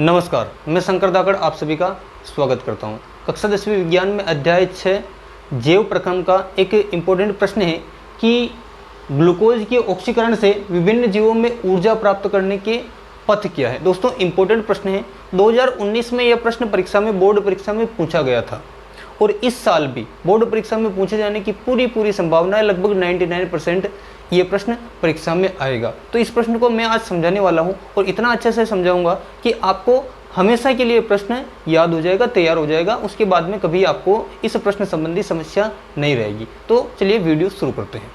नमस्कार, मैं शंकर धाकड़ आप सभी का स्वागत करता हूं। कक्षा 10वीं विज्ञान में अध्याय 6 जैव प्रक्रम का एक इम्पोर्टेंट प्रश्न है कि ग्लूकोज के ऑक्सीकरण से विभिन्न जीवों में ऊर्जा प्राप्त करने के पथ क्या है। दोस्तों, इम्पोर्टेंट प्रश्न है। 2019 में यह प्रश्न परीक्षा में, बोर्ड परीक्षा में पूछा गया था और इस साल भी बोर्ड परीक्षा में पूछे जाने की पूरी संभावना है। लगभग 99% ये प्रश्न परीक्षा में आएगा। तो इस प्रश्न को मैं आज समझाने वाला हूँ और इतना अच्छे से समझाऊंगा कि आपको हमेशा के लिए प्रश्न याद हो जाएगा, तैयार हो जाएगा। उसके बाद में कभी आपको इस प्रश्न संबंधी समस्या नहीं रहेगी। तो चलिए वीडियो शुरू करते हैं।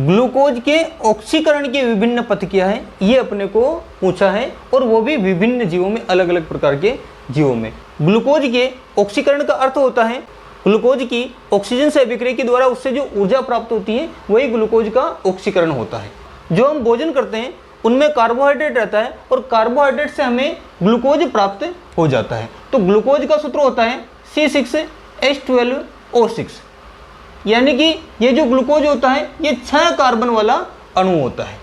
ग्लूकोज के ऑक्सीकरण के विभिन्न पथ क्या है, ये अपने को पूछा है और वो भी विभिन्न जीवों में, अलग अलग प्रकार के जीवों में। ग्लूकोज के ऑक्सीकरण का अर्थ होता है ग्लूकोज की ऑक्सीजन से अभिक्रिया के द्वारा उससे जो ऊर्जा प्राप्त होती है वही ग्लूकोज का ऑक्सीकरण होता है। जो हम भोजन करते हैं उनमें कार्बोहाइड्रेट रहता है और कार्बोहाइड्रेट से हमें ग्लूकोज प्राप्त हो जाता है। तो ग्लूकोज का सूत्र होता है C6H12O6, यानी कि ये जो ग्लूकोज होता है ये 6 कार्बन वाला अणु होता है।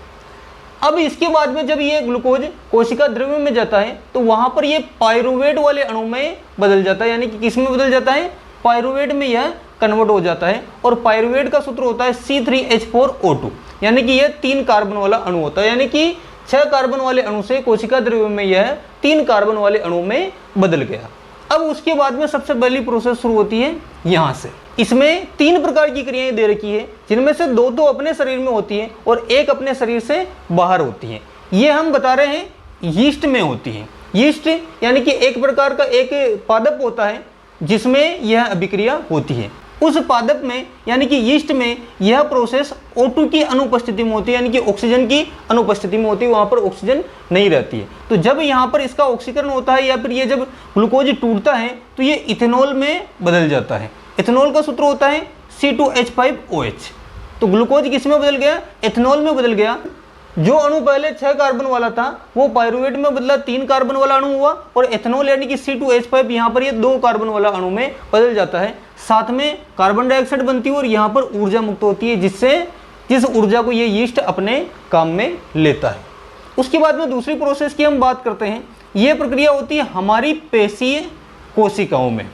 अब इसके बाद में जब ये ग्लूकोज कोशिका द्रव्य में जाता है तो वहां पर ये पायरुवेट वाले अणु में बदल जाता है, यानी कि किस में बदल जाता है, पायरुवेट में यह कन्वर्ट हो जाता है। और पायरुवेट का सूत्र होता है C3H4O2, यानी कि यह 3 कार्बन वाला अणु होता है, यानी कि 6 कार्बन वाले अणु से कोशिका द्रव्य में यह 3 कार्बन वाले अणु में बदल गया। अब उसके बाद में सबसे पहली प्रोसेस शुरू होती है यहाँ से। इसमें 3 प्रकार की क्रियाएं दे रखी है, जिनमें से 2 अपने शरीर में होती है और 1 अपने शरीर से बाहर होती है। ये हम बता रहे हैं यीस्ट में होती है। यीस्ट यानी कि एक प्रकार का एक पादप होता है जिसमें यह अभिक्रिया होती है। उस पादप में यानी कि यीस्ट में यह प्रोसेस O2 की अनुपस्थिति में होती है, यानी कि ऑक्सीजन की अनुपस्थिति में होती है, वहां पर ऑक्सीजन नहीं रहती है। तो जब यहाँ पर इसका ऑक्सीकरण होता है या फिर ये जब ग्लूकोज टूटता है तो ये इथेनॉल में बदल जाता है। इथेनॉल का सूत्र होता है C2H5OH। तो ग्लूकोज किस में बदल गया, इथेनॉल में बदल गया। जो अणु पहले 6 कार्बन वाला था वो पायरुवेट में बदला 3 कार्बन वाला अणु हुआ और एथेनॉल यानी कि C2H5 यहाँ पर ये 2 कार्बन वाला अणु में बदल जाता है। साथ में कार्बन डाइऑक्साइड बनती है और यहाँ पर ऊर्जा मुक्त होती है, जिस ऊर्जा को ये यीस्ट अपने काम में लेता है। उसके बाद में दूसरी प्रोसेस की हम बात करते हैं। ये प्रक्रिया होती है हमारी पेशीय कोशिकाओं में।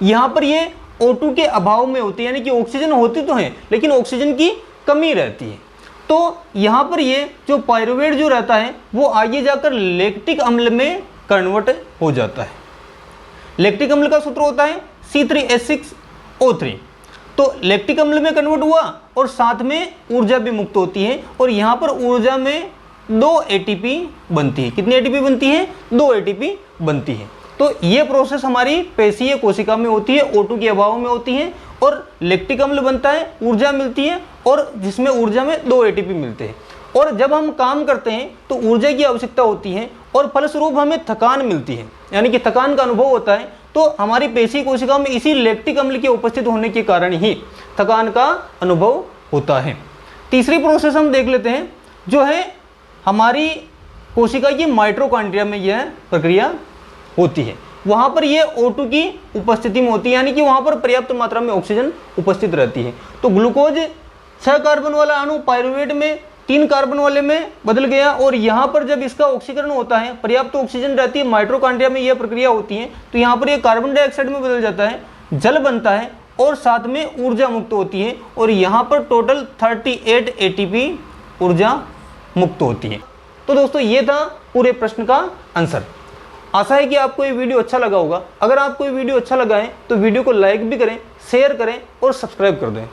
यहाँ पर ये O2 के अभाव में होती है, यानी कि ऑक्सीजन होती तो है लेकिन ऑक्सीजन की कमी रहती है। तो यहाँ पर ये जो पायरुवेट जो रहता है वो आगे जाकर लैक्टिक अम्ल में कन्वर्ट हो जाता है। लैक्टिक अम्ल का सूत्र होता है C3H6O3। तो लैक्टिक अम्ल में कन्वर्ट हुआ और साथ में ऊर्जा भी मुक्त होती है और यहाँ पर ऊर्जा में 2 ATP बनती है। कितनी ATP बनती है, 2 ATP बनती है। तो ये प्रोसेस हमारी पेशीय कोशिका में होती है, O2 के अभाव में होती है और लैक्टिक अम्ल बनता है, ऊर्जा मिलती है और जिसमें ऊर्जा में 2 ATP मिलते हैं। और जब हम काम करते हैं तो ऊर्जा की आवश्यकता होती है और फलस्वरूप हमें थकान मिलती है, यानी कि थकान का अनुभव होता है। तो हमारी पेशी कोशिका में इसी लैक्टिक अम्ल के उपस्थित होने के कारण ही थकान का अनुभव होता है। तीसरी प्रोसेस हम देख लेते हैं, जो है हमारी कोशिका की माइटोकॉन्ड्रिया में यह प्रक्रिया होती है। वहाँ पर ये O2 की उपस्थिति में होती है, यानी कि वहाँ पर पर्याप्त मात्रा में ऑक्सीजन उपस्थित रहती है। तो ग्लूकोज 6 कार्बन वाला अणु पायरुवेट में 3 कार्बन वाले में बदल गया और यहाँ पर जब इसका ऑक्सीकरण होता है, पर्याप्त ऑक्सीजन रहती है, माइटोकॉन्ड्रिया में यह प्रक्रिया होती है, तो यहाँ पर यह कार्बन डाइऑक्साइड में बदल जाता है, जल बनता है और साथ में ऊर्जा मुक्त होती है और यहाँ पर टोटल 38 ATP ऊर्जा मुक्त होती है। तो दोस्तों, ये था पूरे प्रश्न का आंसर। आशा है कि आपको ये वीडियो अच्छा लगा होगा। अगर आपको ये वीडियो अच्छा लगा है तो वीडियो को लाइक भी करें, शेयर करें और सब्सक्राइब कर दें।